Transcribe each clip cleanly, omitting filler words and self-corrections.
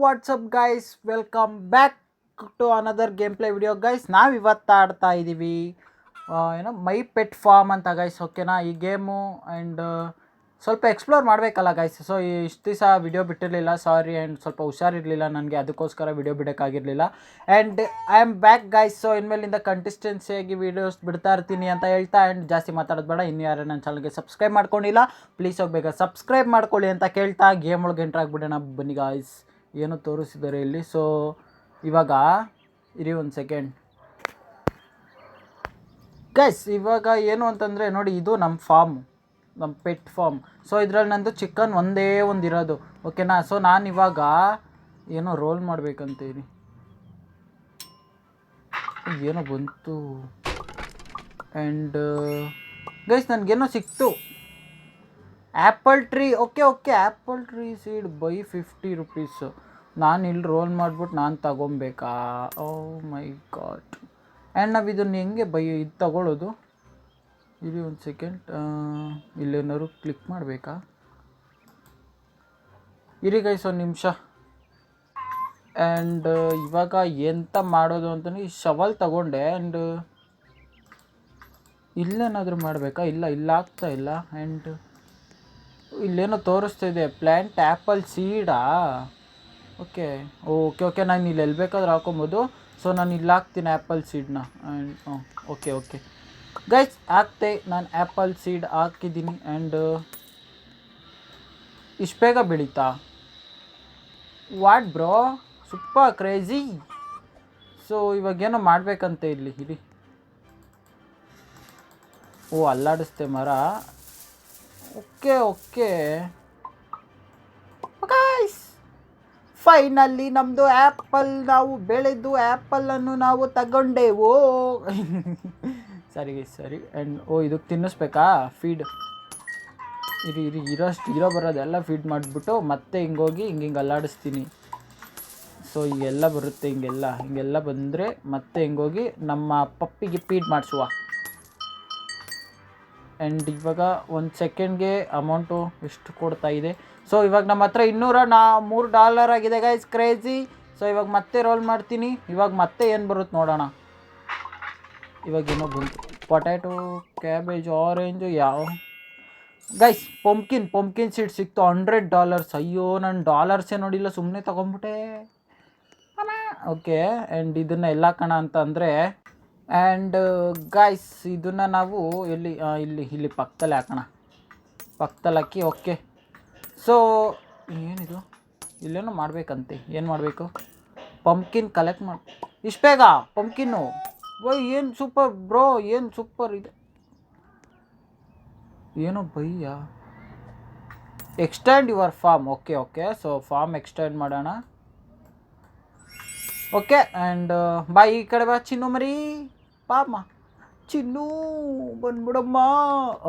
WhatsApp guys, welcome back to another game play video guys. ನಾವು ಇವತ್ತು ಆಡ್ತಾ ಇದ್ದೀವಿ ಏನೋ ಮೈ ಪೆಟ್ ಫಾರ್ಮ್ ಅಂತ ಗೈಸ್. ಓಕೆನಾ, ಈ ಗೇಮು ಆ್ಯಂಡ್ ಸ್ವಲ್ಪ ಎಕ್ಸ್ಪ್ಲೋರ್ ಮಾಡಬೇಕಲ್ಲ ಗೈಸ್. ಸೊ ಇಷ್ಟು ದಿವಸ ವಿಡಿಯೋ ಬಿಟ್ಟಿರಲಿಲ್ಲ, ಸಾರಿ. ಆ್ಯಂಡ್ ಸ್ವಲ್ಪ ಹುಷಾರಿರಲಿಲ್ಲ ನನಗೆ, ಅದಕ್ಕೋಸ್ಕರ ವಿಡಿಯೋ ಬಿಡೋಕ್ಕಾಗಿರಲಿಲ್ಲ. And I am back guys. So ಇನ್ಮೇಲಿಂದ ಕಂಟಿಸ್ಟೆನ್ಸಿಯಾಗಿ ವೀಡಿಯೋಸ್ ಬಿಡ್ತಾ ಇರ್ತೀನಿ ಅಂತ ಹೇಳ್ತಾ, ಆ್ಯಂಡ್ ಜಾಸ್ತಿ ಮಾತಾಡೋದು ಬೇಡ. ಇನ್ನು ಯಾರು ನನ್ನ ಚಾನಲ್ಗೆ ಸಬ್ಸ್ಕ್ರೈಬ್ ಮಾಡ್ಕೊಂಡಿಲ್ಲ, ಪ್ಲೀಸ್ ಹೋಗ್ಬೇಕು ಸಬ್ಸ್ಕ್ರೈಬ್ ಮಾಡ್ಕೊಳ್ಳಿ ಅಂತ ಕೇಳ್ತಾ ಗೇಮ್ ಒಳಗೆ ಎಂಟ್ರ್ ಆಗಿಬಿಡೋಣ ಬನ್ನಿ ಗಾಯ್ಸ್. ಏನು ತೋರಿಸಿದ್ದಾರೆ ಇಲ್ಲಿ. ಸೊ ಇವಾಗ ಇರಿ ಒಂದು ಸೆಕೆಂಡ್ ಗೈಸ್. ಇವಾಗ ಏನು ಅಂತಂದರೆ ನೋಡಿ, ಇದು ನಮ್ಮ ಫಾರ್ಮ್, ನಮ್ಮ ಪೆಟ್ ಫಾರ್ಮ್. ಸೊ ಇದರಲ್ಲಿ ನಂದು ಚಿಕನ್ ಒಂದೇ ಒಂದು ಇರೋದು. ಓಕೆನಾ, ಸೊ ನಾನು ಇವಾಗ ಏನೋ ರೋಲ್ ಮಾಡಬೇಕಂತೀರಿ, ಏನೋ ಬಂತು. ಆ್ಯಂಡ್ ಗೈಸ್ ನನಗೇನೋ ಸಿಕ್ತು, apple tree. Okay apple tree seed by 50 rupees. ನಾನು ಇಲ್ಲಿ ರೋಲ್ ಮಾಡಿಬಿಟ್ಟು ನಾನು ತಗೊಬೇಕಾ? ಓ ಮೈ ಗಾಡ್. ಆ್ಯಂಡ್ ನಾವು ಇದನ್ನು ಹೆಂಗೆ ಇದು ತಗೊಳ್ಳೋದು? ಇಲ್ಲಿ ಒಂದು ಸೆಕೆಂಡ್, ಇಲ್ಲೇನಾದ್ರು ಕ್ಲಿಕ್ ಮಾಡಬೇಕಾ? ಇರಿ ಗೈಸ್ ಒಂದು ನಿಮಿಷ. ಆ್ಯಂಡ್ ಇವಾಗ ಎಂತ ಮಾಡೋದು ಅಂತಲೇ ಈ ಶವಲ್ ತಗೊಂಡೆ. ಆ್ಯಂಡ್ ಇಲ್ಲೇನಾದರೂ ಮಾಡಬೇಕಾ? ಇಲ್ಲ ಆಗ್ತಾ ಇಲ್ಲ. ಆ್ಯಂಡ್ ಇಲ್ಲೇನೋ ತೋರಿಸ್ತಾ ಇದೆ, ಪ್ಲ್ಯಾಂಟ್ ಆ್ಯಪಲ್ ಸೀಡಾ. ಓಕೆ ನಾನು ಇಲ್ಲಿ ಎಲ್ಲಿ ಬೇಕಾದ್ರೂ ಹಾಕೊಬೋದು. ಸೊ ನಾನು ಇಲ್ಲಿ ಹಾಕ್ತೀನಿ ಆ್ಯಪಲ್ ಸೀಡನ್ನ. ಆ್ಯಂಡ್ ಓಕೆ ಗೈಸ್ ಹಾಕ್ತೆ, ನಾನು ಆ್ಯಪಲ್ ಸೀಡ್ ಹಾಕಿದ್ದೀನಿ. ಆ್ಯಂಡ್ ಇಷ್ಟು ಬೇಗ ಬೆಳೀತಾ? What bro, super crazy. So ಇವಾಗೇನೋ ಮಾಡಬೇಕಂತೆ ಇಲ್ಲಿ. ಇರಿ, ಅಲ್ಲಾಡಿಸ್ತೆ ಮರ. ಓಕೆ ಗೈಸ್, ಫೈನಲ್ಲಿ ನಮ್ಮದು ಆ್ಯಪಲ್, ನಾವು ಬೆಳೆದು ಆ್ಯಪಲನ್ನು ನಾವು ತಗೊಂಡೆವು. ಸರಿ. ಆ್ಯಂಡ್ ಇದಕ್ಕೆ ತಿನ್ನಿಸ್ಬೇಕಾ ಫೀಡ್? ಇರಿ ಇರೋ ಬರೋದೆಲ್ಲ ಫೀಡ್ ಮಾಡಿಬಿಟ್ಟು ಮತ್ತೆ ಹಿಂಗೋಗಿ ಹಿಂಗೆ ಅಲ್ಲಾಡಿಸ್ತೀನಿ. ಸೊ ಹಿಂಗೆಲ್ಲ ಬರುತ್ತೆ, ಹಿಂಗೆಲ್ಲ ಬಂದರೆ ಮತ್ತೆ ಹಿಂಗೋಗಿ ನಮ್ಮ ಪಪ್ಪಿಗೆ ಫೀಡ್ ಮಾಡಿಸುವ. ಆ್ಯಂಡ್ ಇವಾಗ ಒಂದು ಸೆಕೆಂಡ್ಗೆ ಅಮೌಂಟು ಎಷ್ಟು ಕೊಡ್ತಾ ಇದೆ? ಸೊ ಇವಾಗ ನಮ್ಮ ಹತ್ರ $203 ಆಗಿದೆ ಗೈಸ್, ಕ್ರೇಜಿ. ಸೊ ಇವಾಗ ಮತ್ತೆ ರೋಲ್ ಮಾಡ್ತೀನಿ. ಇವಾಗ ಮತ್ತೆ ಏನು ಬರುತ್ತೆ ನೋಡೋಣ. ಇವಾಗೇನೋ ಬಂತು, ಪೊಟ್ಯಾಟೊ, ಕ್ಯಾಬೇಜ್, ಆರೆಂಜು. ಯಾವ ಗೈಸ್, ಪಂಪ್ಕಿನ್ ಸೀಡ್ ಸಿಕ್ತು, $100. ಅಯ್ಯೋ, ನಾನು ಡಾಲರ್ಸೇ ನೋಡಿಲ್ಲ, ಸುಮ್ಮನೆ ತೊಗೊಂಬಿಟ್ಟೆ. ಓಕೆ, ಆ್ಯಂಡ್ ಇದನ್ನು ಎಲ್ಲ ಕಣ ಅಂತ ಅಂದರೆ. ಆ್ಯಂಡ್ ಗಾಯ್ಸ್, ಇದನ್ನು ನಾವು ಇಲ್ಲಿ ಪಕ್ಕದಲ್ಲಿ ಹಾಕೋಣ, ಪಕ್ಕದಲ್ಲಿ ಹಾಕಿ. ಓಕೆ, ಸೊ ಏನಿದು? ಇಲ್ಲೇನೋ ಮಾಡಬೇಕಂತೆ. ಏನು ಮಾಡಬೇಕು? ಪಂಪ್ಕಿನ್ ಕಲೆಕ್ಟ್ ಮಾಡಿ. ಇಷ್ಟು ಬೇಗ ಪಂಪ್ಕಿನ್ನು? ಏನು ಸೂಪರ್ ಬ್ರೋ, ಏನು ಸೂಪರ್ ಇದೆ. ಏನೋ ಬೈಯಾ? Extend your farm. Okay so farm extend ಮಾಡೋಣ. ಓಕೆ, ಆ್ಯಂಡ್ ಬಾ ಈ ಕಡೆ ಬಾ ಚಿನ್ನು ಮರಿ, ಪಾಮ ಚಿನ್ನು ಬಂದ್ಬಿಡಮ್ಮ.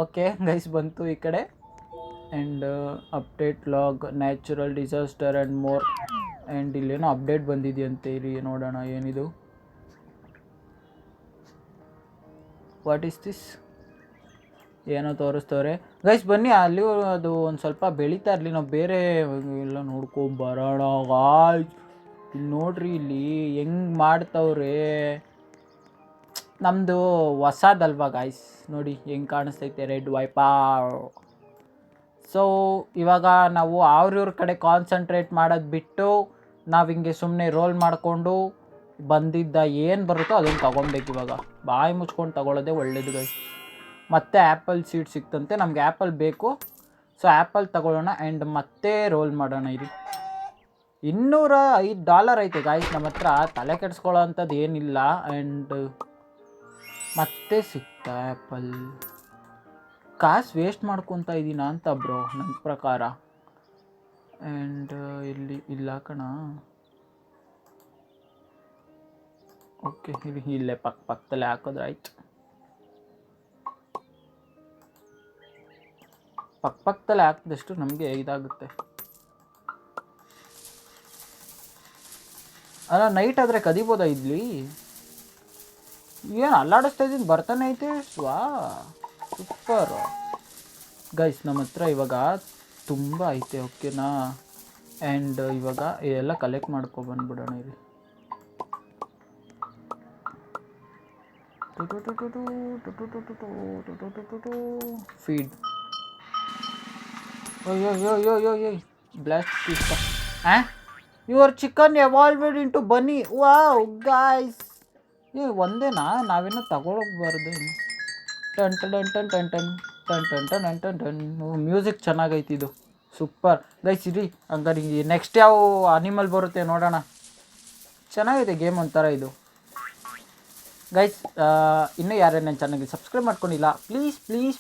ಓಕೆ ಗೈಸ್, ಬಂತು ಈ ಕಡೆ. And update log, natural disaster and more. And ಇಲ್ಲೇನೋ ಅಪ್ಡೇಟ್ ಬಂದಿದೆಯಂತೆ, ಇರಿ ನೋಡೋಣ ಏನಿದು. What is this? ಏನೋ ತೋರಿಸ್ತವ್ರೆ ಗೈಸ್. ಬನ್ನಿ ಅಲ್ಲಿ ಅದು ಒಂದು ಸ್ವಲ್ಪ ಬೆಳೀತಾ ಇರಲಿ, ನಾವು ಬೇರೆ ಎಲ್ಲ ನೋಡ್ಕೊಂಬರೋಣ ಗಾಯ್ಸ್. ಇಲ್ಲಿ ನೋಡ್ರಿ, ಇಲ್ಲಿ ಹೆಂಗೆ ಮಾಡ್ತವ್ರೆ. ನಮ್ಮದು ಹೊಸದಲ್ವಾ ಗಾಯ್ಸ್, ನೋಡಿ ಹೆಂಗೆ ಕಾಣಿಸ್ತೈತೆ, ರೆಡ್ ವೈಪರ್. ಸೊ ಇವಾಗ ನಾವು ಅವ್ರವ್ರ ಕಡೆ ಕಾನ್ಸಂಟ್ರೇಟ್ ಮಾಡೋದು ಬಿಟ್ಟು ನಾವು ಹಿಂಗೆ ಸುಮ್ಮನೆ ರೋಲ್ ಮಾಡಿಕೊಂಡು ಬಂದಿದ್ದ ಏನು ಬರುತ್ತೋ ಅದನ್ನು ತೊಗೊಬೇಕು. ಇವಾಗ ಬಾಯಿ ಮುಚ್ಕೊಂಡು ತಗೊಳ್ಳೋದೇ ಒಳ್ಳೇದು ಗೈಸ್. ಮತ್ತೆ ಆ್ಯಪಲ್ ಸೀಡ್ ಸಿಕ್ತಂತೆ, ನಮಗೆ ಆ್ಯಪಲ್ ಬೇಕು. ಸೊ ಆ್ಯಪಲ್ ತಗೊಳ್ಳೋಣ ಆ್ಯಂಡ್ ಮತ್ತೆ ರೋಲ್ ಮಾಡೋಣ. ಇರಿ, $205 ಐತೆ ಗಾಯ್ಸ್ ನಮ್ಮ ಹತ್ರ, ತಲೆ ಕೆಡಿಸ್ಕೊಳ್ಳೋ ಅಂಥದ್ದು ಏನಿಲ್ಲ. ಆ್ಯಂಡ್ ಮತ್ತೆ ಸಿಕ್ತಾ ಆ್ಯಪಲ್? ಕಾಸು ವೇಸ್ಟ್ ಮಾಡ್ಕೊತಾ ಇದ್ದೀನ ಅಂತ ಬ್ರೋ ನನ್ನ ಪ್ರಕಾರ. ಆ್ಯಂಡ್ ಇಲ್ಲಿ ಹಾಕೋಣ. ಓಕೆ, ಇಲ್ಲೇ ಪಕ್ಕದಲ್ಲೇ ಹಾಕಿದ್ರೆ ಆಯ್ತು. ಪಕ್ಕದಲ್ಲೇ ಹಾಕಿದಷ್ಟು ನಮಗೆ ಇದಾಗುತ್ತೆ. ಅಲ್ಲ, ನೈಟ್ ಆದರೆ ಕದಿಬೋದಾ ಇಲ್ಲಿ? ಏನು ಅಲ್ಲಾಡಿಸ್ತಾ ಇದ್ದೀನಿ, ಬರ್ತಾನೆ ಐತೆ. ಸೂಪರ್. ಗೈಸ್ ನಮ್ಮ ಹತ್ರ ಇವಾಗ ತುಂಬ ಐತೆ ಓಕೆನಾ. ಆ್ಯಂಡ್ ಇವಾಗ ಇದೆಲ್ಲ ಕಲೆಕ್ಟ್ ಬಂದ್ಬಿಡೋಣ ಇಲ್ಲಿ. ಫೀಡ್ ಅಯ್ಯೋ blast piece. Your chicken evolved into ಬನ್ನಿ. ವಾವ್ ಗಾಯ್ಸ್, ಒಂದೇನಾ? ನಾವೇನೋ ತಗೊಳಕ್ಬಾರ್ದು. ಟನ್ ಟನ್ ಟನ್ ಟನ್ ಟನ್ ಟನ್ ಟನ್ ಟನ್ ಟನ್ ಟನ್ ಟನ್. ಮ್ಯೂಸಿಕ್ ಚೆನ್ನಾಗೈತಿ ಇದು, ಸೂಪರ್ ಗೈಸ್. ಇರಿ ಹಂಗಾರೆ ನೆಕ್ಸ್ಟ್ ಯಾವ ಅನಿಮಲ್ ಬರುತ್ತೆ ನೋಡೋಣ. ಚೆನ್ನಾಗಿದೆ ಗೇಮ್ ಒಂಥರ ಇದು ಗೈಸ್. ಇನ್ನೂ ಯಾರೇ ನನ್ನ ಚಾನಲ್ಗೆ ಸಬ್ಸ್ಕ್ರೈಬ್ ಮಾಡ್ಕೊಂಡಿಲ್ಲ,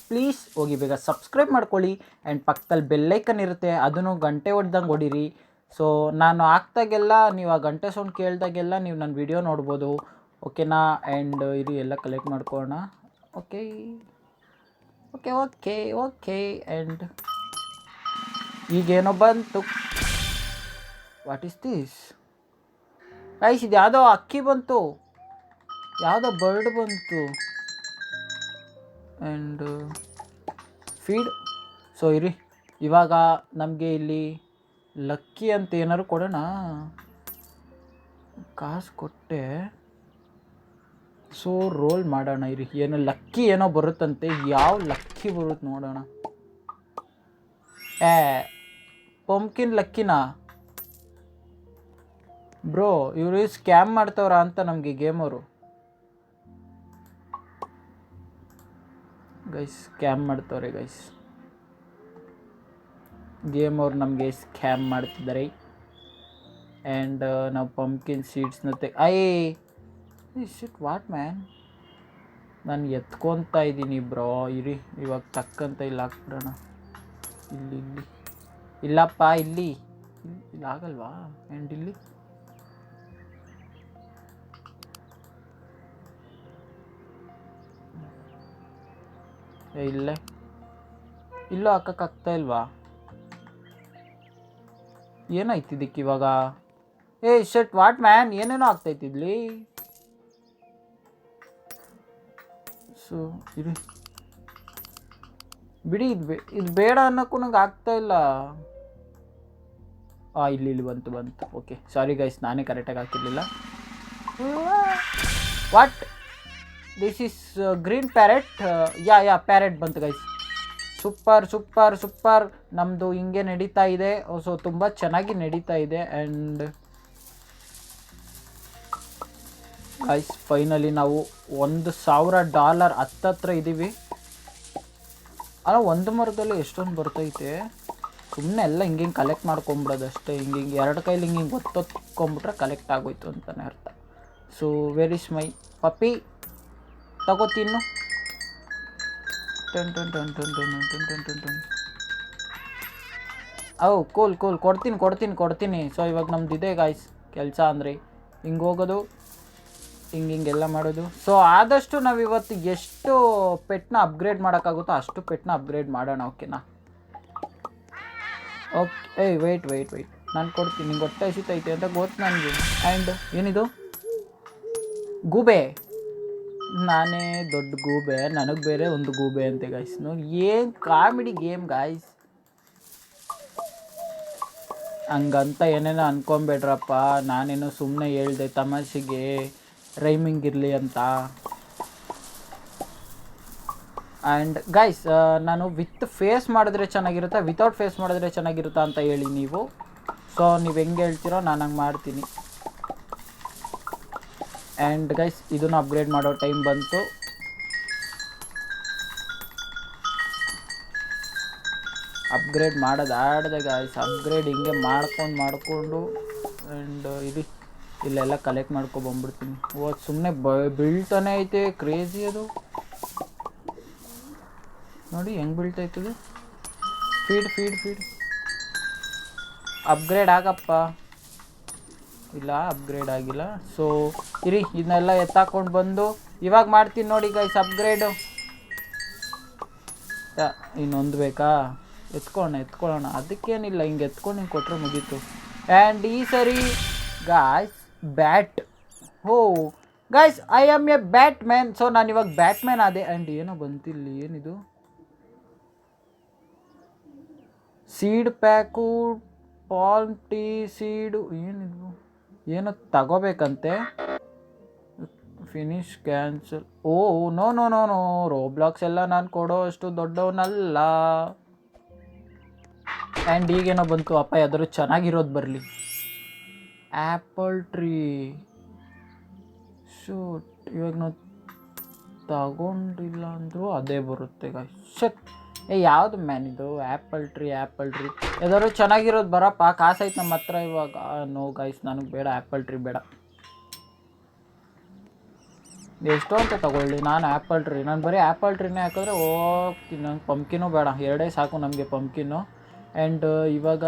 ಪ್ಲೀಸ್ ಹೋಗಿ ಬೇಗ ಸಬ್ಸ್ಕ್ರೈಬ್ ಮಾಡ್ಕೊಳ್ಳಿ. ಆ್ಯಂಡ್ ಪಕ್ಕದಲ್ಲಿ ಬೆಲ್ಲೈಕನ್ ಇರುತ್ತೆ, ಅದನ್ನು ಗಂಟೆ ಹೊಡ್ದಂಗೆ ಹೊಡೀರಿ. ಸೊ ನಾನು ಹಾಕ್ದಾಗೆಲ್ಲ ನೀವು ಆ ಗಂಟೆ ಸೌಂಡ್ ಕೇಳಿದಾಗೆಲ್ಲ ನೀವು ನನ್ನ ವಿಡಿಯೋ ನೋಡ್ಬೋದು, ಓಕೆನಾ? ಆ್ಯಂಡ್ ಇದು ಎಲ್ಲ ಕಲೆಕ್ಟ್ ಮಾಡ್ಕೊಳ್ಳೋಣ. ಓಕೆ. ಆ್ಯಂಡ್ ಈಗೇನೋ ಬಂತು. What is this guys? ಇದು ಯಾವುದೋ ಅಕ್ಕಿ ಬಂತು, ಯಾವುದೋ ಬರ್ಡ್ ಬಂತು. And feed. ಸೊ ಇರಿ, ಇವಾಗ ನಮಗೆ ಇಲ್ಲಿ ಲಕ್ಕಿ ಅಂತ ಏನಾದ್ರು ಕೊಡೋಣ. ಕಾಸು ಕೊಟ್ಟೆ. ಸೊ ರೋಲ್ ಮಾಡೋಣ ಇರಿ. ಏನೋ ಲಕ್ಕಿ ಏನೋ ಬರುತ್ತಂತೆ. ಯಾವ ಲಕ್ಕಿ ಬರುತ್ತೆ ನೋಡೋಣ. ಪಂಪ್ಕಿನ್ ಲಕ್ಕಿನಾ ಬ್ರೋ? ಇವರು ಸ್ಕ್ಯಾಮ್ ಮಾಡ್ತವ್ರ ಅಂತ ನಮಗೆ ಗೇಮವರು. ಗೈಸ್ ಸ್ಕ್ಯಾಮ್ ಮಾಡ್ತವ್ರೆ ಗೈಸ್, ಗೇಮ್ ಅವ್ರು ನಮಗೆ ಸ್ಕ್ಯಾಮ್ ಮಾಡ್ತಿದ್ದಾರೆ. ಆ್ಯಂಡ್ ನಾವು ಪಂಪ್ಕಿನ್ ಸೀಡ್ಸ್ನ ವಾಟ್ ಮ್ಯಾನ್, ನಾನು ಎತ್ಕೊತಾ ಇದ್ದೀನಿ ಬ್ರೋ. ಇರಿ ಇವಾಗ ತಕ್ಕಂತ ಇಲ್ಲಿ ಹಾಕ್ಬಿಡೋಣ. ಇಲ್ಲಿ ಇಲ್ಲಪ್ಪ, ಇಲ್ಲಿ ಆಗಲ್ವಾ? ಆ್ಯಂಡ್ ಇಲ್ಲಿ ಇಲ್ಲೂ ಹಾಕಕ್ಕಾಗ್ತಾ ಇಲ್ವಾ? ಏನಾಯ್ತು ಇದಕ್ಕೆ ಇವಾಗ? ಶಟ್ ವಾಟ್ ಮ್ಯಾನ್, ಏನೇನೋ ಆಗ್ತೈತಿ ಇಲ್ಲಿ. ಸೊ ಇರಿ ಬಿಡಿ, ಇದು ಬೇಡ ಅನ್ನೋಕ್ಕೂ ನಂಗೆ ಆಗ್ತಾ ಇಲ್ಲ. ಇಲ್ಲಿ ಬಂತು. ಓಕೆ ಸಾರಿ ಗೈಸ್, ನಾನೇ ಕರೆಕ್ಟಾಗಿ ಹಾಕಿರಲಿಲ್ಲ. What this is green parrot. Yeah parrot ಬಂತು ಗೈಸ್. ಸೂಪರ್. ನಮ್ಮದು ಹಿಂಗೆ ನಡೀತಾ ಇದೆ. ಸೊ ತುಂಬ ಚೆನ್ನಾಗಿ ನಡೀತಾ ಇದೆ. ಆ್ಯಂಡ್ ಗೈಸ್ ಫೈನಲಿ ನಾವು $1,000 ಹತ್ತತ್ರ ಇದ್ದೀವಿ. ಅಲ್ಲ, ಒಂದು ಮರದಲ್ಲಿ ಎಷ್ಟೊಂದು ಬರ್ತೈತೆ. ಸುಮ್ಮನೆ ಎಲ್ಲ ಹಿಂಗೆ ಕಲೆಕ್ಟ್ ಮಾಡ್ಕೊಂಬಿಡೋದು ಅಷ್ಟೇ. ಹಿಂಗೆ ಎರಡು ಕೈಲಿ ಹಿಂಗೆ ಒತ್ತೊತ್ಕೊಂಬಿಟ್ರೆ ಕಲೆಕ್ಟ್ ಆಗೋಯ್ತು ಅಂತಲೇ ಅರ್ಥ. So where is my puppy? ತಗೋತೀನು. ಟನ್ ಟನ್ ಟನ್ ಟನ್ ಟನ್ ಟನ್ ಟನ್ ಟನ್ ಟನ್. ಕೂಲ್ ಕೊಡ್ತೀನಿ. ಸೊ ಇವಾಗ ನಮ್ದು ಇದೆ ಗಾಯ್ಸ್ ಕೆಲಸ. ಅಂದರೆ ಹಿಂಗೆ ಹೋಗೋದು, ಹಿಂಗೆಲ್ಲ ಮಾಡೋದು. ಸೊ ಆದಷ್ಟು ನಾವಿವತ್ತು ಎಷ್ಟು ಪೆಟ್ನ ಅಪ್ಗ್ರೇಡ್ ಮಾಡೋಕ್ಕಾಗುತ್ತೋ ಅಷ್ಟು ಪೆಟ್ನ ಅಪ್ಗ್ರೇಡ್ ಮಾಡೋಣ, ಓಕೆನಾ? ಓಕೆ. ವೆಯ್ಟ್ ನಾನು ಕೊಡ್ತೀನಿ. ನಿಂಗೆ ಹೊಟ್ಟೆ ಹಸಿತೈತೆ ಅಂತ ಗೊತ್ತು ನನಗೆ. ಆ್ಯಂಡ್ ಏನಿದು? ಗೂಬೆ. ನಾನೇ ದೊಡ್ಡ ಗೂಬೆ, ನನಗೆ ಬೇರೆ ಒಂದು ಗೂಬೆ ಅಂತೆ ಗಾಯ್ಸ್. ನೋಡಿ ಏನು ಕಾಮಿಡಿ ಗೇಮ್ ಗಾಯ್ಸ್. ಹಂಗಂತ ಏನೇನೋ ಅನ್ಕೊಂಬೇಡ್ರಪ್ಪ, ನಾನೇನೋ ಸುಮ್ಮನೆ ಹೇಳ್ದೆ ತಮಾಷೆಗೆ, ರೈಮಿಂಗ್ ಇರಲಿ ಅಂತ. ಆ್ಯಂಡ್ ಗೈಸ್ ನಾನು ವಿತ್ ಫೇಸ್ ಮಾಡಿದ್ರೆ ಚೆನ್ನಾಗಿರುತ್ತಾ, ವಿತೌಟ್ ಫೇಸ್ ಮಾಡಿದ್ರೆ ಚೆನ್ನಾಗಿರುತ್ತಾ ಅಂತ ಹೇಳಿ ನೀವು. ಸೊ ನೀವು ಹೆಂಗೆ ಹೇಳ್ತೀರೋ ನಾನು ಹಂಗೆ ಮಾಡ್ತೀನಿ. ಆ್ಯಂಡ್ ಗೈಸ್ ಇದನ್ನು ಅಪ್ಗ್ರೇಡ್ ಮಾಡೋ ಟೈಮ್ ಬಂತು. ಅಪ್ಗ್ರೇಡ್ ಮಾಡೋದು ಗಾಯ್ಸ್. ಅಪ್ಗ್ರೇಡ್ ಹಿಂಗೆ ಮಾಡಿಕೊಂಡು ಆ್ಯಂಡ್ ಇಲ್ಲೆಲ್ಲ ಕಲೆಕ್ಟ್ ಬಂದ್ಬಿಡ್ತೀನಿ. ಸುಮ್ಮನೆ ಬೀಳ್ತಾನೆ ಐತೆ, ಕ್ರೇಜಿ ಅದು. ನೋಡಿ ಹೆಂಗೆ ಬೀಳ್ತೈತದು. Feed upgrade ಆಗಪ್ಪ. ಇಲ್ಲ ಅಪ್ಗ್ರೇಡ್ ಆಗಿಲ್ಲ. ಸೊ ಇರಿ ಇದನ್ನೆಲ್ಲ ಎತ್ತಾಕೊಂಡು ಬಂದು ಇವಾಗ ಮಾಡ್ತೀನಿ ನೋಡಿ ಗೈಸ್ ಅಪ್ಗ್ರೇಡು. ಇನ್ನೊಂದು ಬೇಕಾ? ಎತ್ಕೊಳ್ಳೋಣ. ಅದಕ್ಕೇನಿಲ್ಲ, ಹಿಂಗೆ ಎತ್ಕೊಂಡು ಹಿಂಗೆ ಕೊಟ್ಟರೆ ಮುಗೀತು. ಆ್ಯಂಡ್ ಈ ಸರಿ guys bat. Guys I am a batman. So ನಾನು ಇವಾಗ ಬ್ಯಾಟ್ ಮ್ಯಾನ್ ಆದೆ. ಆ್ಯಂಡ್ ಏನೋ ಬಂತಿಲ್ಲಿ, ಏನಿದು? Seed pack palm tree seed ಏನಿದು ಏನು ತಗೋಬೇಕಂತೆ. Finish cancel. Oh no no no no, Roblox ಎಲ್ಲ ನಾನು ಕೊಡೋ ಅಷ್ಟು ದೊಡ್ಡವನಲ್ಲ. ಆ್ಯಂಡ್ ಈಗೇನೋ ಬಂತು, ಅಪ್ಪ ಯಾವ್ದಾದ್ರು ಚೆನ್ನಾಗಿರೋದು ಬರಲಿ. Apple tree. ಶೂಟ್, ಇವಾಗ ನಾವು ತಗೊಂಡಿಲ್ಲ ಅಂದರೂ ಅದೇ ಬರುತ್ತೆ ಗಾಯ್ಸ್. ಶಟ್, ಯಾವುದು ಮ್ಯಾನ್ ಇದು? ಆ್ಯಪಲ್ ಟ್ರೀ ಯಾವ್ದಾದ್ರು ಚೆನ್ನಾಗಿರೋದು ಬರಪ್ಪ. ಕಾಸೈತೆ ನಮ್ಮ ಹತ್ರ ಇವಾಗ. ನೋ ಗಾಯ್ಸ್, ನನಗೆ ಬೇಡ, ಆ್ಯಪಲ್ ಟ್ರೀ ಬೇಡ. ಎಷ್ಟು ಅಂತ ತಗೊಳ್ಳಿ ನಾನು ಆ್ಯಪಲ್ ಟ್ರೀ? ನಾನು ಬರೀ ಆ್ಯಪಲ್ ಟ್ರೀನೇ ಹಾಕಿದ್ರೆ ಹೋಗ್ತೀನಿ. ನಂಗೆ ಪಂಪ್ಕಿನೂ ಬೇಡ, ಎರಡೇ ಸಾಕು ನಮಗೆ ಪಂಪ್ಕಿನ್ನು. ಆ್ಯಂಡ್ ಇವಾಗ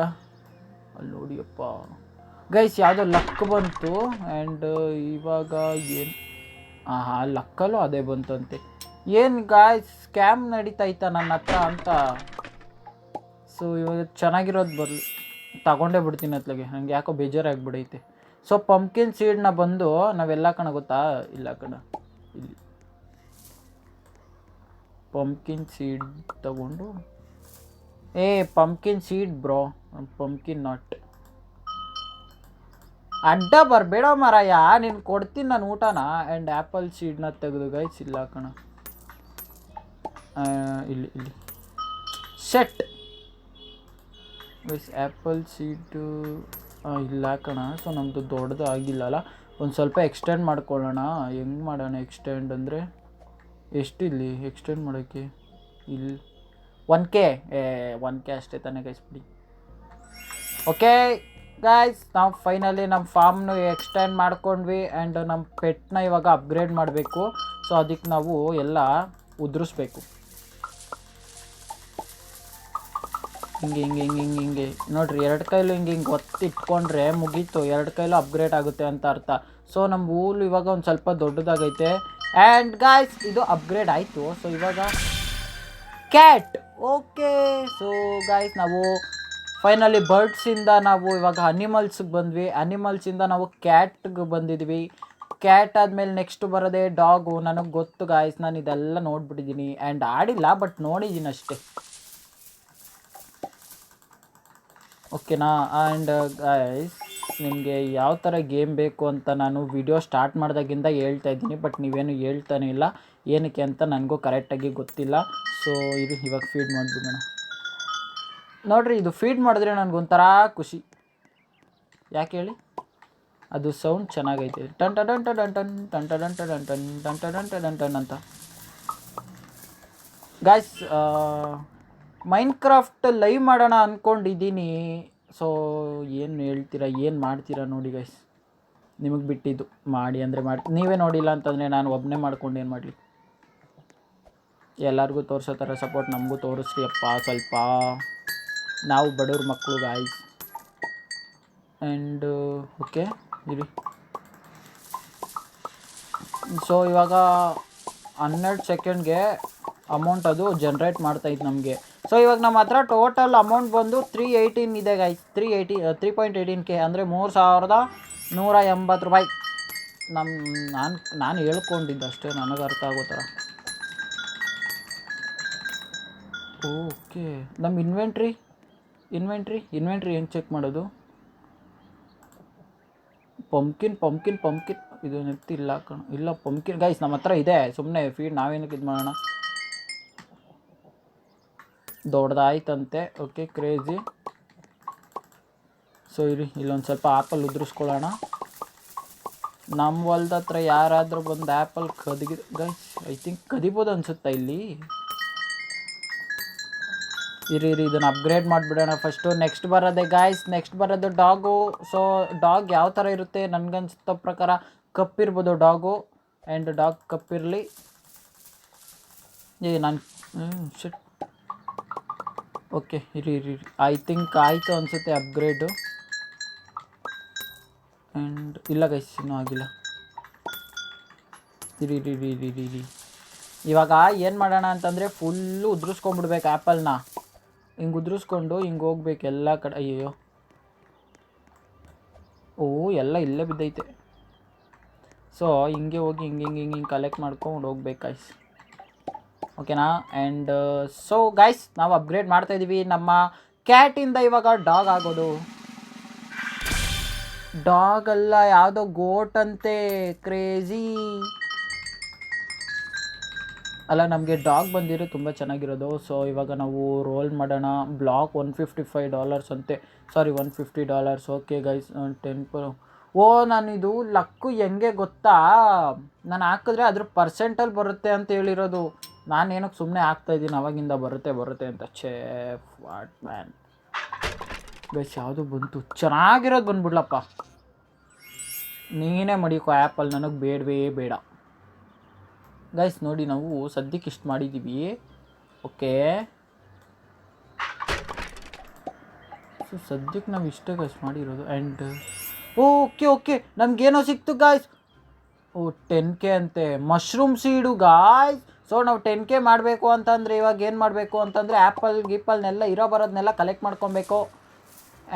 ಅಲ್ಲಿ ನೋಡಿಯಪ್ಪ ಗೈಸ್, ಯಾವುದೋ ಲಕ್ ಬಂತು. ಆ್ಯಂಡ್ ಇವಾಗ ಏನು? ಹಾಂ, ಲಕ್ಕಲ್ಲೂ ಅದೇ ಬಂತಂತೆ. ಏನು ಗಾಯ್ಸ್, ಸ್ಕ್ಯಾಮ್ ನಡೀತಾಯ್ತಾ ನನ್ನ ಹತ್ರ ಅಂತ. ಸೊ ಇವಾಗ ಚೆನ್ನಾಗಿರೋದು ಬರಲಿ, ತಗೊಂಡೇ ಬಿಡ್ತೀನಿ ಅತ್ಲಾಗೆ. ನನಗೆ ಯಾಕೋ ಬೇಜಾರಾಗಿಬಿಡೈತೆ. ಸೊ ಪಂಪ್ಕಿನ್ ಸೀಡ್ನ ಬಂದು ನಾವೆಲ್ಲ ಕಣ ಗೊತ್ತಾ, ಇಲ್ಲ ಕಣ, ಇಲ್ಲಿ ಪಂಪ್ಕಿನ್ ಸೀಡ್ ತಗೊಂಡು, pumpkin seed bro, pumpkin not. ಅಡ್ಡ ಬರಬೇಡ ಮಾರಾಯ, ನೀನು ಕೊಡ್ತೀನಿ ನಾನು ಊಟನ. ಆ್ಯಂಡ್ ಆ್ಯಪಲ್ ಸೀಡ್ನ ತೆಗೆದು ಗೈಸ್, ಇಲ್ಲ ಕಣ, ಇಲ್ಲಿ ಸೆಟ್ ಗೈಸ್. ಆ್ಯಪಲ್ ಸೀಡು ಇಲ್ಲ ಕಣ. ಸೊ ನಮ್ಮದು ದೊಡ್ಡದು ಆಗಿಲ್ಲಲ್ಲ, ಒಂದು ಸ್ವಲ್ಪ ಎಕ್ಸ್ಟೆಂಡ್ ಮಾಡ್ಕೊಳ್ಳೋಣ. ಹೆಂಗೆ ಮಾಡೋಣ ಎಕ್ಸ್ಟೆಂಡ್ ಅಂದರೆ? ಎಷ್ಟಿಲ್ಲಿ ಎಕ್ಸ್ಟೆಂಡ್ ಮಾಡೋಕ್ಕೆ? ಇಲ್ಲಿ 1K. 1K ಅಷ್ಟೇ ತಾನೇ ಗೈಸ್, ಬಿಡಿ. ಓಕೆ ಗೈಸ್, ನಾವು ಫೈನಲಿ ನಮ್ಮ ಫಾರ್ಮ್ನು ಎಕ್ಸ್ಟೆಂಡ್ ಮಾಡ್ಕೊಂಡ್ವಿ. ಆ್ಯಂಡ್ ನಮ್ಮ ಪೆಟ್ನ ಇವಾಗ ಅಪ್ಗ್ರೇಡ್ ಮಾಡಬೇಕು. ಸೊ ಅದಕ್ಕೆ ನಾವು ಎಲ್ಲ ಉದುರಿಸ್ಬೇಕು. ಹಿಂಗೆ ನೋಡ್ರಿ, ಎರಡು ಕೈಲೂ ಹಿಂಗೆ ಒತ್ತಿಟ್ಕೊಂಡ್ರೆ ಮುಗೀತು, ಎರಡು ಕೈಲೂ ಅಪ್ಗ್ರೇಡ್ ಆಗುತ್ತೆ ಅಂತ ಅರ್ಥ. ಸೊ ನಮ್ಮ ಹೂಲು ಇವಾಗ ಒಂದು ಸ್ವಲ್ಪ ದೊಡ್ಡದಾಗೈತೆ. ಆ್ಯಂಡ್ ಗಾಯ್ಸ್, ಇದು ಅಪ್ಗ್ರೇಡ್ ಆಯಿತು. ಸೊ ಇವಾಗ ಕ್ಯಾಟ್. ಓಕೆ, ಸೊ ಗಾಯ್ಸ್, ನಾವು ಫೈನಲಿ ಬರ್ಡ್ಸಿಂದ ನಾವು ಇವಾಗ ಅನಿಮಲ್ಸ್ಗೆ ಬಂದ್ವಿ. ಅನಿಮಲ್ಸಿಂದ ನಾವು ಕ್ಯಾಟ್ಗೆ ಬಂದಿದ್ವಿ. ಕ್ಯಾಟ್ ಆದಮೇಲೆ ನೆಕ್ಸ್ಟ್ ಬರೋದೇ ಡಾಗು. ನನಗೆ ಗೊತ್ತು ಗಾಯ್ಸ್, ನಾನು ಇದೆಲ್ಲ ನೋಡ್ಬಿಟ್ಟಿದ್ದೀನಿ. ಆ್ಯಂಡ್ ಆಡಿಲ್ಲ, ಬಟ್ ನೋಡಿದ್ದೀನಿ ಅಷ್ಟೇ. ಓಕೆನಾ? ಆ್ಯಂಡ್ ಗಾಯ್ಸ್, ನಿಮಗೆ ಯಾವ ಥರ ಗೇಮ್ ಬೇಕು ಅಂತ ನಾನು ವಿಡಿಯೋ ಸ್ಟಾರ್ಟ್ ಮಾಡಿದಾಗಿಂದ ಹೇಳ್ತಾ ಇದ್ದೀನಿ, ಬಟ್ ನೀವೇನು ಹೇಳ್ತಾನೆ ಇಲ್ಲ. ಏನಕ್ಕೆ ಅಂತ ನನಗೂ ಕರೆಕ್ಟಾಗಿ ಗೊತ್ತಿಲ್ಲ. ಸೊ ಇದು ಇವಾಗ ಫೀಡ್ ಮಾಡಿಬಿಡೋಣ. ನೋಡಿರಿ, ಇದು ಫೀಡ್ ಮಾಡಿದ್ರೆ ನನಗೊಂಥರ ಖುಷಿ. ಯಾಕೆ ಹೇಳಿ? ಅದು ಸೌಂಡ್ ಚೆನ್ನಾಗೈತೆ, ಟನ್ ಟನ್ ಟನ್ ಟನ್ ಟನ್ ಟನ್ ಟನ್ ಟನ್ ಟನ್ ಟನ್ ಟನ್ ಟನ್ ಟನ್ ಅಂತ. ಗಾಯ್ಸ್, ಮೈನ್ಕ್ರಾಫ್ಟ್ ಲೈವ್ ಮಾಡೋಣ ಅಂದ್ಕೊಂಡಿದ್ದೀನಿ. ಸೊ ಏನು ಹೇಳ್ತೀರಾ, ಏನು ಮಾಡ್ತೀರಾ ನೋಡಿ ಗೈಸ್, ನಿಮಗೆ ಬಿಟ್ಟಿದ್ದು. ಮಾಡಿ ಅಂದರೆ ಮಾಡಿ, ನೀವೇ ನೋಡಿಲ್ಲ ಅಂತಂದರೆ ನಾನು ಒಬ್ಬನೇ ಮಾಡ್ಕೊಂಡು ಏನು ಮಾಡಲಿ? ಎಲ್ಲರಿಗೂ ತೋರಿಸೋ ಥರ ಸಪೋರ್ಟ್ ನಮಗೂ ತೋರಿಸ್ರಿ ಅಪ್ಪ ಸ್ವಲ್ಪ. ನಾವು ಬಡವ್ರ ಮಕ್ಕಳು ಗಾಯ್ಸ್. ಆ್ಯಂಡ್ ಓಕೆ ಇರಿ. ಸೊ ಇವಾಗ 12 ಸೆಕೆಂಡ್ಗೆ ಅಮೌಂಟ್ ಅದು ಜನ್ರೇಟ್ ಮಾಡ್ತಾಯಿತ್ತು ನಮಗೆ. ಸೊ ಇವಾಗ ನಮ್ಮ ಹತ್ರ ಟೋಟಲ್ ಅಮೌಂಟ್ ಬಂದು 318 ಇದೆ ಗಾಯ್ಸ್. 3.18K ಅಂದರೆ 3180 ರೂಪಾಯಿ. ನಾನು ಹೇಳ್ಕೊಂಡಿದ್ದು ಅಷ್ಟೇ, ನನಗೆ ಅರ್ಥ ಆಗೋ ಥರ. ಓಕೆ, ನಮ್ಮ ಇನ್ವೆಂಟ್ರಿ ಹೆಂಗೆ ಚೆಕ್ ಮಾಡೋದು? ಪಂಪ್ಕಿನ್ ಇದು ನೆತ್ತಿಲ್ಲ ಕಣ. ಇಲ್ಲ ಪಂಪ್ಕಿನ್ ಗೈಸ್ ನಮ್ಮ ಹತ್ರ ಇದೆ, ಸುಮ್ಮನೆ ಫೀಡ್ ನಾವೇನಕ್ಕೆ ಇದು ಮಾಡೋಣ? ದೊಡ್ಡದಾಯ್ತಂತೆ. Okay, crazy. ಸೊ ಇಲ್ಲೊಂದು ಸ್ವಲ್ಪ ಆ್ಯಪಲ್ ಉದುರಿಸ್ಕೊಳ್ಳೋಣ. ನಮ್ಮ ಹೊಲ್ದ ಹತ್ರ ಯಾರಾದರೂ ಬಂದು ಆ್ಯಪಲ್ ಗೈಸ್, ಐ ಥಿಂಕ್ ಕದಿಬೋದು ಅನಿಸುತ್ತಾ ಇಲ್ಲಿ. ಇರಿ ಇದನ್ನು ಅಪ್ಗ್ರೇಡ್ ಮಾಡಿಬಿಡೋಣ ಫಸ್ಟು. ನೆಕ್ಸ್ಟ್ ಬರೋದೆ ಗಾಯ್ಸ್, ನೆಕ್ಸ್ಟ್ ಬರೋದು ಡಾಗು. ಸೊ ಡಾಗ್ ಯಾವ ಥರ ಇರುತ್ತೆ ನನಗನ್ಸುತ್ತ ಪ್ರಕಾರ ಕಪ್ಪಿರ್ಬೋದು ಡಾಗು. ಆ್ಯಂಡ್ ಡಾಗ್ ಕಪ್ಪಿರಲಿ. ನಾನು ಶಿಟ್. ಓಕೆ ಇರಿ ಐ ಥಿಂಕ್ ಆಯಿತು ಅನಿಸುತ್ತೆ ಅಪ್ಗ್ರೇಡು. ಆ್ಯಂಡ್ ಇಲ್ಲ ಗೈಸ್, ಇನ್ನೂ ಆಗಿಲ್ಲ. ಇರಿ ಇವಾಗ ಏನು ಮಾಡೋಣ ಅಂತಂದರೆ ಫುಲ್ಲು ಉದುರಿಸ್ಕೊಂಡ್ಬಿಡ್ಬೇಕು ಆ್ಯಪಲ್ನ. ಹಿಂಗೆ ಉದುರಿಸ್ಕೊಂಡು ಹಿಂಗೆ ಹೋಗ್ಬೇಕು ಎಲ್ಲ ಕಡೆ. ಅಯ್ಯೋ, ಎಲ್ಲ ಇಲ್ಲೇ ಬಿದ್ದೈತೆ. ಸೊ ಹಿಂಗೆ ಹೋಗಿ ಹಿಂಗೆ ಕಲೆಕ್ಟ್ ಮಾಡ್ಕೊಂಡು ಹೋಗ್ಬೇಕು ಗೈಸ್. ಓಕೆನಾ? ಆ್ಯಂಡ್ ಸೊ ಗೈಸ್, ನಾವು ಅಪ್ಗ್ರೇಡ್ ಮಾಡ್ತಾಯಿದ್ದೀವಿ. ನಮ್ಮ ಕ್ಯಾಟಿಂದ ಇವಾಗ ಡಾಗ್ ಆಗೋದು. ಡಾಗ್ ಅಲ್ಲ, ಯಾವುದೋ ಗೋಟ್ ಅಂತೆ. ಕ್ರೇಜಿ ಅಲ್ಲ, ನಮಗೆ ಡಾಗ್ ಬಂದಿರೋ ತುಂಬ ಚೆನ್ನಾಗಿರೋದು. ಸೊ ಇವಾಗ ನಾವು ರೋಲ್ ಮಾಡೋಣ. ಬ್ಲಾಕ್ $155 ಅಂತೆ, ಸಾರಿ $150. ಓಕೆ ಗೈಸ್, 10 ನಾನಿದು ಲಕ್ಕು ಹೆಂಗೆ ಗೊತ್ತಾ, ನಾನು ಹಾಕಿದ್ರೆ ಅದ್ರ ಪರ್ಸೆಂಟಲ್ಲಿ ಬರುತ್ತೆ ಅಂತ ಹೇಳಿರೋದು. ನಾನೇನಕ್ಕೆ ಸುಮ್ಮನೆ ಹಾಕ್ತಾಯಿದ್ದೀನಿ, ಅವಾಗಿಂದ ಬರುತ್ತೆ ಅಂತ. ವಾಟ್ ಮ್ಯಾನ್ ಗೈಸ್, ಯಾವುದು ಬಂತು, ಚೆನ್ನಾಗಿರೋದು ಬಂದ್ಬಿಡ್ಲಪ್ಪ. ನೀನೇ ಮಡಿಕೋ ಆ್ಯಪಲ್, ನನಗೆ ಬೇಡವೇ ಬೇಡ. ಗೈಸ್ ನೋಡಿ, ನಾವು ಸದ್ಯಕ್ಕೆ ಇಷ್ಟು ಮಾಡಿದ್ದೀವಿ. ಓಕೆ, ಸೊ ಸದ್ಯಕ್ಕೆ ನಾವು ಇಷ್ಟೇ ಗೈಸ್ ಮಾಡಿರೋದು. ಆ್ಯಂಡ್ ಓಕೆ ನಮಗೇನೋ ಸಿಕ್ತು ಗಾಯ್ಸ್. 10K ಅಂತೆ, ಮಶ್ರೂಮ್ ಸೀಡು ಗಾಯ್ಸ್. ಸೊ ನಾವು 10K ಮಾಡಬೇಕು ಅಂತಂದರೆ ಇವಾಗ ಏನು ಮಾಡಬೇಕು ಅಂತಂದರೆ ಗೀಪಲ್ನೆಲ್ಲ ಇರೋ ಬರೋದನ್ನೆಲ್ಲ ಕಲೆಕ್ಟ್ ಮಾಡ್ಕೊಬೇಕು.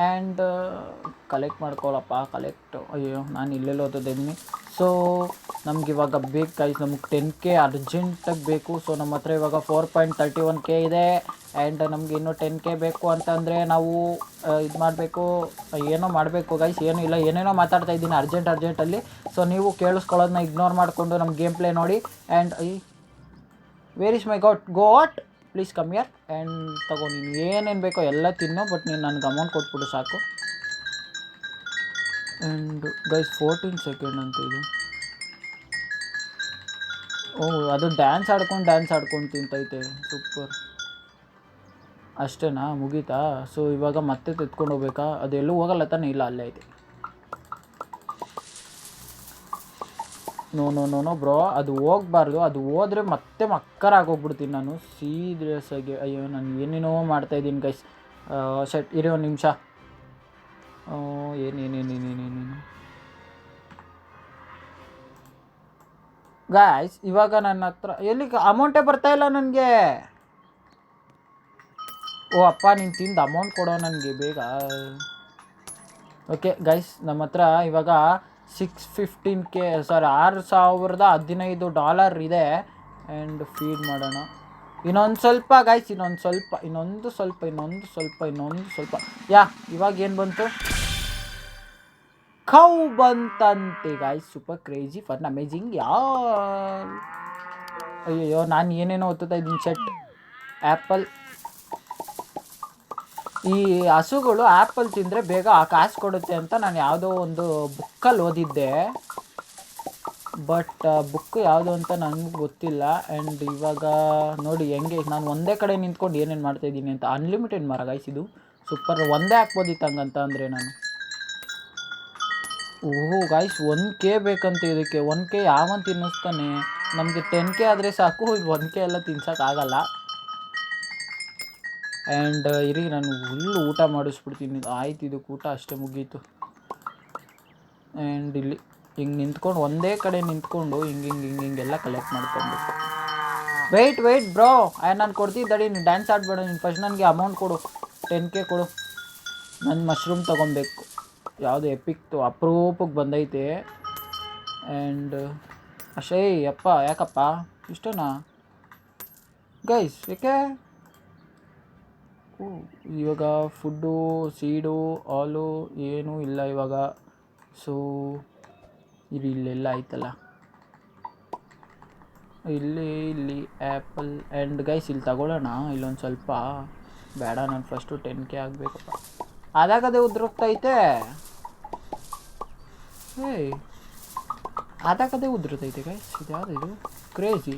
ಆ್ಯಂಡ್ ಕಲೆಕ್ಟ್ ಮಾಡ್ಕೊಳ್ಳಪ್ಪ, ಅಯ್ಯೋ ನಾನು ಇಲ್ಲೆಲ್ಲ ಓದೋದಿದ್ದೀನಿ. ಸೊ ನಮ್ಗೆ ಇವಾಗ ಬೇಕು ಗೈಸ್, ನಮಗೆ 10K ಅರ್ಜೆಂಟಾಗಿ ಬೇಕು. ಸೊ ನಮ್ಮ ಹತ್ರ ಇವಾಗ 4.31K ಇದೆ. ಆ್ಯಂಡ್ ನಮ್ಗೆ ಇನ್ನೂ 10K ಬೇಕು ಅಂತಂದರೆ ನಾವು ಇದು ಮಾಡಬೇಕು, ಏನೋ ಮಾಡಬೇಕು ಗೈಸ್. ಏನೂ ಇಲ್ಲ, ಏನೇನೋ ಮಾತಾಡ್ತಾ ಇದ್ದೀನಿ ಅರ್ಜೆಂಟಲ್ಲಿ. ಸೊ ನೀವು ಕೇಳಿಸ್ಕೊಳ್ಳೋದನ್ನ ಇಗ್ನೋರ್ ಮಾಡಿಕೊಂಡು ನಮ್ಮ ಗೇಮ್ ಪ್ಲೇ ನೋಡಿ. And where is my goat please come here. And ತಗೋ, ನೀನು ಏನೇನು ಬೇಕೋ ಎಲ್ಲ ತಿನ್ನು, ಬಟ್ ನೀನು ನನಗೆ ಅಮೌಂಟ್ ಕೊಟ್ಬಿಡು ಸಾಕು. ಆ್ಯಂಡ್ ಗೈಸ್ 14 ಸೆಕೆಂಡ್ ಅಂತ ಇದು. ಅದು ಡ್ಯಾನ್ಸ್ ಆಡ್ಕೊಂಡು ತಿಂತೈತೆ. ಸೂಪರ್, ಅಷ್ಟೇನಾ, ಮುಗೀತಾ? ಸೊ ಇವಾಗ ಮತ್ತೆ ತೆತ್ಕೊಂಡು ಹೋಗ್ಬೇಕಾ? ಅದೆಲ್ಲೂ ಹೋಗಲ್ಲ ತಾನೇ? ಇಲ್ಲ, ಅಲ್ಲೇ ಐತೆ. ನೋ ಬ್ರೋ, ಅದು ಹೋಗ್ಬಾರ್ದು. ಅದು ಹೋದರೆ ಮತ್ತೆ ಮಕ್ಕರಾಗೋಗ್ಬಿಡ್ತೀನಿ ನಾನು ಸೀರಿಯಸ್ ಆಗಿ. ಅಯ್ಯೋ, ನಾನು ಏನೇನೋ ಮಾಡ್ತಾಯಿದ್ದೀನಿ ಗೈಸ್. ಇರಿ ಒಂದು ನಿಮಿಷ. ಏನೇನೇನೇನೇನೇನೇನು ಗಾಯ್ಸ್, ಇವಾಗ ನನ್ನ ಹತ್ರ ಎಲ್ಲಿ ಅಮೌಂಟೇ ಬರ್ತಾಯಿಲ್ಲ ನನಗೆ. ಅಪ್ಪ, ನೀನು ತಿಂದು ಅಮೌಂಟ್ ಕೊಡೋ ನನಗೆ ಬೇಗ. ಓಕೆ ಗೈಸ್, ನಮ್ಮ ಹತ್ರ ಇವಾಗ $6,015 ಇದೆ. ಆ್ಯಂಡ್ ಫೀಡ್ ಮಾಡೋಣ. ಇನ್ನೊಂದು ಸ್ವಲ್ಪ ಗೈಸ್, ಇನ್ನೊಂದು ಸ್ವಲ್ಪ. ಇವಾಗ ಏನು ಬಂತು? ಕೌ ಬಂತಂತೆ guys. Super, crazy, fun, amazing ಅಯ್ಯೋ, ನಾನು ಏನೇನೋ ಓದ್ತಾ ಇದ್ದೀನಿ. Set apple. ಈ ಹಸುಗಳು ಆ್ಯಪಲ್ ತಿಂದರೆ ಬೇಗ ಕಾಸು ಕೊಡುತ್ತೆ ಅಂತ ನಾನು ಯಾವುದೋ ಒಂದು ಬುಕ್ಕಲ್ಲಿ ಓದಿದ್ದೆ. ಬಟ್ ಬುಕ್ ಯಾವುದು ಅಂತ ನನಗೂ ಗೊತ್ತಿಲ್ಲ. ಆ್ಯಂಡ್ ಇವಾಗ ನೋಡಿ ಹೆಂಗೆ ನಾನು ಒಂದೇ ಕಡೆ ನಿಂತ್ಕೊಂಡು ಏನೇನು ಮಾಡ್ತಾಯಿದ್ದೀನಿ ಅಂತ. ಅನ್ಲಿಮಿಟೆಡ್ ಮರ ಗೈಸ್ ಇದು. ಸೂಪರ್, ಒಂದೇ ಹಾಕ್ಬೋದಿತ್ತು ಹಂಗಂತ ಅಂದರೆ ನಾನು. ಗೈಸ್ 1K ಬೇಕಂತೆ ಇದಕ್ಕೆ. 1K ಯಾವನ್ ತಿನ್ನಿಸ್ತಾನೆ? ನಮಗೆ 10K ಆದರೆ ಸಾಕು, 1K ಎಲ್ಲ ತಿನ್ಸೋಕ್ಕಾಗಲ್ಲ. ಆ್ಯಂಡ್ ಇರಿ, ನಾನು ಫುಲ್ಲು ಊಟ ಮಾಡಿಸ್ಬಿಡ್ತೀನಿ. ಆಯ್ತು, ಇದಕ್ಕೆ ಊಟ ಅಷ್ಟೇ ಮುಗೀತು. ಆ್ಯಂಡ್ ಇಲ್ಲಿ ಹಿಂಗೆ ನಿಂತ್ಕೊಂಡು ಒಂದೇ ಕಡೆ ನಿಂತ್ಕೊಂಡು ಹಿಂಗೆಲ್ಲ ಕಲೆಕ್ಟ್ ಮಾಡ್ಕೊಬೇಕು. ವೆಯ್ಟ್ ಬ್ರೋ, ನಾನು ಕೊಡ್ತಿದ್ದಡಿ, ನೀನು ಡ್ಯಾನ್ಸ್ ಆಡಬೇಡ. ನೀನು ಫಸ್ಟ್ ನನಗೆ ಅಮೌಂಟ್ ಕೊಡು, 10K ಕೊಡು. ನನ್ನ ಮಶ್ರೂಮ್ ತೊಗೊಬೇಕು. ಯಾವುದು ಎಪಿಕ್ತು ಅಪರೂಪಕ್ಕೆ ಬಂದೈತೆ. ಆ್ಯಂಡ್ ಅಪ್ಪ ಯಾಕಪ್ಪ ಇಷ್ಟನಾ ಗೈಸ್? ಯಾಕೆ ಇವಾಗ ಫುಡ್ಡು, ಸೀಡು, ಹಾಲು ಏನೂ ಇಲ್ಲ ಇವಾಗ. ಸೊ ಇಲ್ಲೆಲ್ಲ ಆಯ್ತಲ್ಲ, ಇಲ್ಲಿ ಆ್ಯಪಲ್. ಆ್ಯಂಡ್ ಗೈಸ್ ಇಲ್ಲಿ ತಗೊಳ್ಳೋಣ. ಇಲ್ಲೊಂದು ಸ್ವಲ್ಪ ಬೇಡ, ನಾನು ಫಸ್ಟು 10K ಆಗಬೇಕಪ್ಪ. ಅದಾಗದೇ ಉದುರುತ್ತೈತೆ. ಅದಾಗದೇ ಉದುರುತ್ತೈತೆ ಗೈಸ್. ಇದು ಯಾವುದು ಇದು? ಕ್ರೇಜಿ.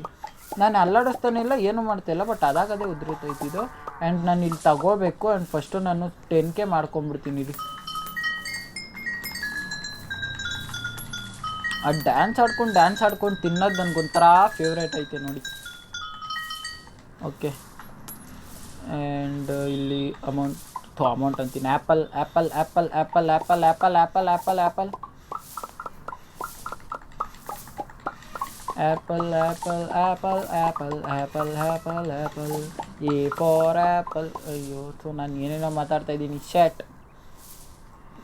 ನಾನು ಅಲ್ಲಾಡಿಸ್ತಾನೆ ಇಲ್ಲ, ಏನೂ ಮಾಡ್ತಾಯಿಲ್ಲ, ಬಟ್ ಅದಾಗದೇ ಉದುರುತ್ತೈತೆ ಇದು. ಆ್ಯಂಡ್ ನಾನು ಇಲ್ಲಿ ತಗೋಬೇಕು. ಆ್ಯಂಡ್ ಫಸ್ಟು ನಾನು 10K ಮಾಡ್ಕೊಂಬಿಡ್ತೀನಿ ಇಲ್ಲಿ. ಆ ಡ್ಯಾನ್ಸ್ ಆಡ್ಕೊಂಡು ತಿನ್ನೋದು ನನಗೊಂಥರ ಫೇವ್ರೇಟ್ ಐತೆ ನೋಡಿ. ಓಕೆ, ಆ್ಯಂಡ್ ಇಲ್ಲಿ ಅಮೌಂಟ್ ಅಂತೀನಿ. ಆ್ಯಪಲ್. A for apple. ಅಯ್ಯೋ, ಸೊ ನಾನು ಏನೇನೋ ಮಾತಾಡ್ತಾ ಇದ್ದೀನಿ. Shut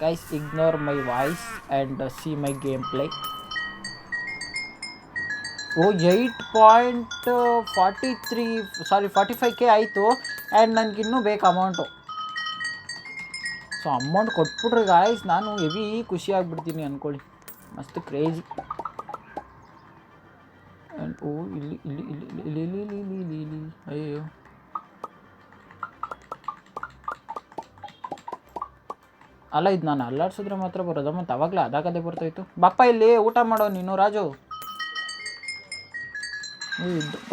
guys, ignore my voice and see my game play. 45K ಆಯಿತು. ಆ್ಯಂಡ್ ನನಗಿನ್ನೂ ಬೇಕು ಅಮೌಂಟು. ಸೊ ಅಮೌಂಟ್ ಕೊಟ್ಬಿಟ್ರೆ ಗಾಯ್ಸ್ ನಾನು ಹೆವಿ ಖುಷಿ ಆಗಿಬಿಡ್ತೀನಿ ಅಂದ್ಕೊಳ್ಳಿ, ಮಸ್ತ್ ಕ್ರೇಜಿ. ಆ್ಯಂಡ್ ಓ ಇಲ್ಲಿ ಇಲ್ಲಿ ಇಲ್ಲಿ ಇಲ್ಲಿ ಇಲ್ಲಿ ಇಲ್ಲಿ ಇಲ್ಲಿ ಇಲ್ಲಿ ಇಲ್ಲಿ ಅಯ್ಯೋ ಅಲ್ಲ, ಇದು ನಾನು ಅಲ್ಲಾಡ್ಸಿದ್ರೆ ಮಾತ್ರ ಬರೋದು, ಮತ್ತು ಅವಾಗಲೇ ಅದಾಗದೇ ಬರ್ತಾಯಿತ್ತು. ಬಪ್ಪ ಇಲ್ಲಿ ಊಟ ಮಾಡೋ ನೀನು ರಾಜು.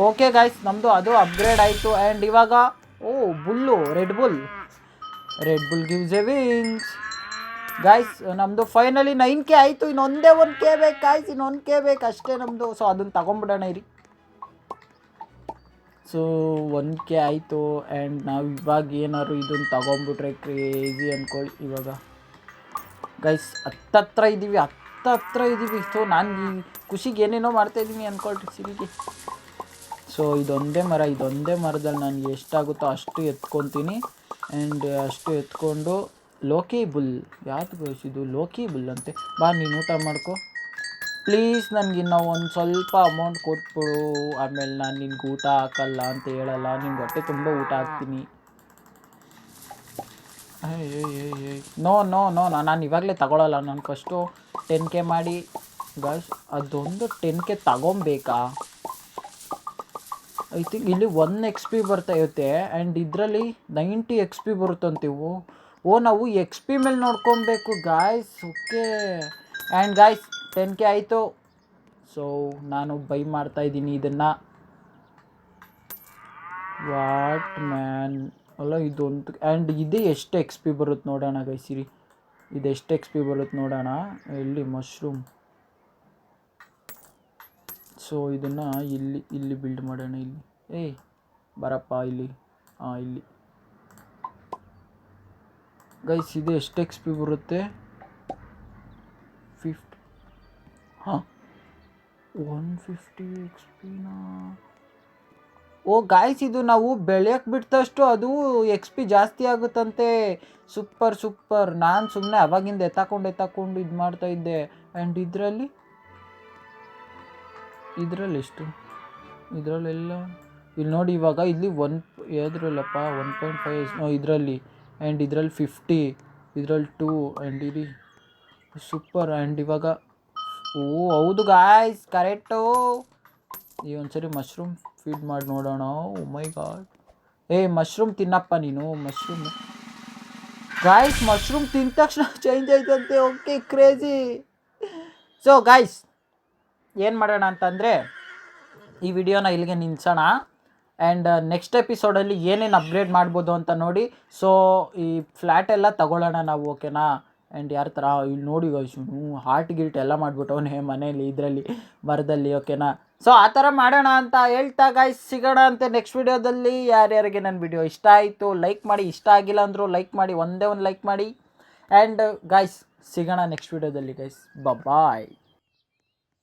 ಓಕೆ ಗಾಯ್ಸ್, ನಮ್ಮದು ಅದು ಅಪ್ಗ್ರೇಡ್ ಆಯಿತು. ಆ್ಯಂಡ್ ಇವಾಗ bull red bull gives A wings. Guys ನಮ್ಮದು ಫೈನಲಿ 9K ಆಯಿತು. ಇನ್ನೊಂದೇ 1K ಬೇಕು ಗಾಯ್ಸ್, ಇನ್ನೊಂದು 1K ಬೇಕು ಅಷ್ಟೇ ನಮ್ಮದು. ಸೊ ಅದನ್ನು ತಗೊಂಬಿಡೋಣ ಇರಿ. ಸೊ 1K ಆಯಿತು. ಆ್ಯಂಡ್ ನಾವು ಇವಾಗ ಏನಾದ್ರು ಇದನ್ನು ತಗೊಂಬಿಟ್ರೆ ಕ್ರೇಜಿ ಅಂದ್ಕೊಳ್ಳಿ. ಇವಾಗ ಗೈಸ್ ಹತ್ತತ್ರ ಇದ್ದೀವಿ. ಸೊ ನಾನು ಈ ಖುಷಿಗೆ ಏನೇನೋ ಮಾಡ್ತಾಯಿದ್ದೀನಿ ಅಂದ್ಕೊಳ್ರಿ ಸಿರಿಗೆ. ಸೊ ಇದೊಂದೇ ಮರದಲ್ಲಿ ನನಗೆ ಎಷ್ಟಾಗುತ್ತೋ ಅಷ್ಟು ಎತ್ಕೊತೀನಿ. ಆ್ಯಂಡ್ ಅಷ್ಟು ಎತ್ಕೊಂಡು ಲೋಕಿ ಬುಲ್, ಯಾವುದು ಗೈಸ್ ಲೋಕಿ ಬುಲ್ ಅಂತೆ. ಬಾ ನೀನು ಊಟ ಮಾಡ್ಕೊ ಪ್ಲೀಸ್. ನನಗಿನ್ನೂ ಒಂದು ಸ್ವಲ್ಪ ಅಮೌಂಟ್ ಕೊಟ್ಬಿಡು, ಆಮೇಲೆ ನಾನು ನಿನ್ಗೆ ಊಟ ಹಾಕಲ್ಲ ಅಂತ ಹೇಳಲ್ಲ, ನಿಮ್ಗೆ ಹೊಟ್ಟೆ ತುಂಬ ಊಟ ಹಾಕ್ತೀನಿ. ನೋ ನಾನು ಇವಾಗಲೇ ತಗೊಳ್ಳಲ್ಲ. ನಾನು ಫಸ್ಟು 10K ಮಾಡಿ ಗಾಯ್ಸ್, ಅದೊಂದು 10K ತಗೊಬೇಕಾ? ಐ ಥಿಂಕ್ ಇಲ್ಲಿ 1 XP ಬರ್ತಾ ಇರುತ್ತೆ. ಆ್ಯಂಡ್ ಇದರಲ್ಲಿ 90 XP ಬರುತ್ತಂತೀವು. ನಾವು XP ಮೇಲೆ ನೋಡ್ಕೊಬೇಕು guys. Okay. And guys 10K ಆಯಿತು. ಸೊ ನಾನು ಬೈ ಮಾಡ್ತಾಯಿದ್ದೀನಿ ಇದನ್ನು. ವಾಟ್ ಮ್ಯಾನ್ ಅಲ್ಲ ಇದೊಂದು. ಆ್ಯಂಡ್ ಇದು ಎಷ್ಟು XP ಬರುತ್ತೆ ನೋಡೋಣ ಗೈಸ್ ಇರಿ. ಇದು ಎಷ್ಟು XP ಬರುತ್ತೆ ನೋಡೋಣ. ಇಲ್ಲಿ ಮಶ್ರೂಮ್. ಸೊ ಇದನ್ನು ಇಲ್ಲಿ ಬಿಲ್ಡ್ ಮಾಡೋಣ. ಇಲ್ಲಿ ಬರಪ್ಪ ಇಲ್ಲಿ. ಇಲ್ಲಿ ಗೈಸ್ ಇದು ಎಷ್ಟು XP ಬರುತ್ತೆ? 150 XPನಾ? ಗಾಯ್ಸ್ ಇದು ನಾವು ಬೆಳೆಯೋಕ್ಕೆ ಬಿಟ್ಟಷ್ಟು ಅದು XP ಜಾಸ್ತಿ ಆಗುತ್ತಂತೆ. ಸೂಪರ್. ನಾನು ಸುಮ್ಮನೆ ಅವಾಗಿಂದ ಎತ್ತಾಕೊಂಡು ಇದು ಮಾಡ್ತಾಯಿದ್ದೆ. ಆ್ಯಂಡ್ ಇದರಲ್ಲಿ ಎಷ್ಟು? ಇದರಲ್ಲೆಲ್ಲ ಇಲ್ಲಿ ನೋಡಿ. ಇವಾಗ ಇಲ್ಲಿ 1.5 ಇದರಲ್ಲಿ. ಆ್ಯಂಡ್ ಇದರಲ್ಲಿ 50, ಇದರಲ್ಲಿ 2. ಆ್ಯಂಡ್ ಇರಿ ಸೂಪರ್. ಆ್ಯಂಡ್ ಇವಾಗ ಹೌದು ಗಾಯ್ಸ್ ಕರೆಕ್ಟು. ಈ ಒಂದ್ಸರಿ ಮಶ್ರೂಮ್ ಫೀಡ್ ಮಾಡಿ ನೋಡೋಣ. ಮೈ ಗಾಡ್. ಮಶ್ರೂಮ್ ತಿನ್ನಪ್ಪ ನೀನು. ಮಶ್ರೂಮ್ ಗಾಯ್ಸ್ ಮಶ್ರೂಮ್ ತಿಂದ ತಕ್ಷಣ ಚೇಂಜ್ ಆಯ್ತಂತೆ. Okay crazy. ಸೊ ಗಾಯ್ಸ್ ಏನು ಮಾಡೋಣ ಅಂತಂದರೆ ಈ ವಿಡಿಯೋನ ಇಲ್ಲಿಗೆ ನಿಲ್ಲಿಸೋಣ. ಆ್ಯಂಡ್ ನೆಕ್ಸ್ಟ್ ಎಪಿಸೋಡಲ್ಲಿ ಏನೇನು ಅಪ್ಗ್ರೇಡ್ ಮಾಡ್ಬೋದು ಅಂತ ನೋಡಿ. ಸೊ ಈ ಫ್ಲ್ಯಾಟ್ ಎಲ್ಲ ತಗೊಳ್ಳೋಣ ನಾವು, ಓಕೆನಾ? ಆ್ಯಂಡ್ ಯಾರ ಥರ ಇಲ್ಲಿ ನೋಡಿ ಗೈಸ್ ಹಾರ್ಟ್ ಗಿಲ್ಟ್ ಎಲ್ಲ ಮಾಡಿಬಿಟ್ಟವನೇ ಮನೇಲಿ, ಇದರಲ್ಲಿ ಮರದಲ್ಲಿ, ಓಕೆನಾ? ಸೊ ಆ ಥರ ಮಾಡೋಣ ಅಂತ ಹೇಳ್ತಾ ಗಾಯ್ಸ್ ಸಿಗೋಣ ಅಂತೆ ನೆಕ್ಸ್ಟ್ ವಿಡಿಯೋದಲ್ಲಿ. ಯಾರ್ಯಾರಿಗೆ ನನ್ನ ವಿಡಿಯೋ ಇಷ್ಟ ಆಯಿತು ಲೈಕ್ ಮಾಡಿ, ಇಷ್ಟ ಆಗಿಲ್ಲ ಅಂದರೂ ಲೈಕ್ ಮಾಡಿ, ಒಂದೇ ಒಂದು ಲೈಕ್ ಮಾಡಿ. ಆ್ಯಂಡ್ ಗಾಯ್ಸ್ ಸಿಗೋಣ ನೆಕ್ಸ್ಟ್ ವಿಡಿಯೋದಲ್ಲಿ ಗೈಸ್. ಬಾಯ್.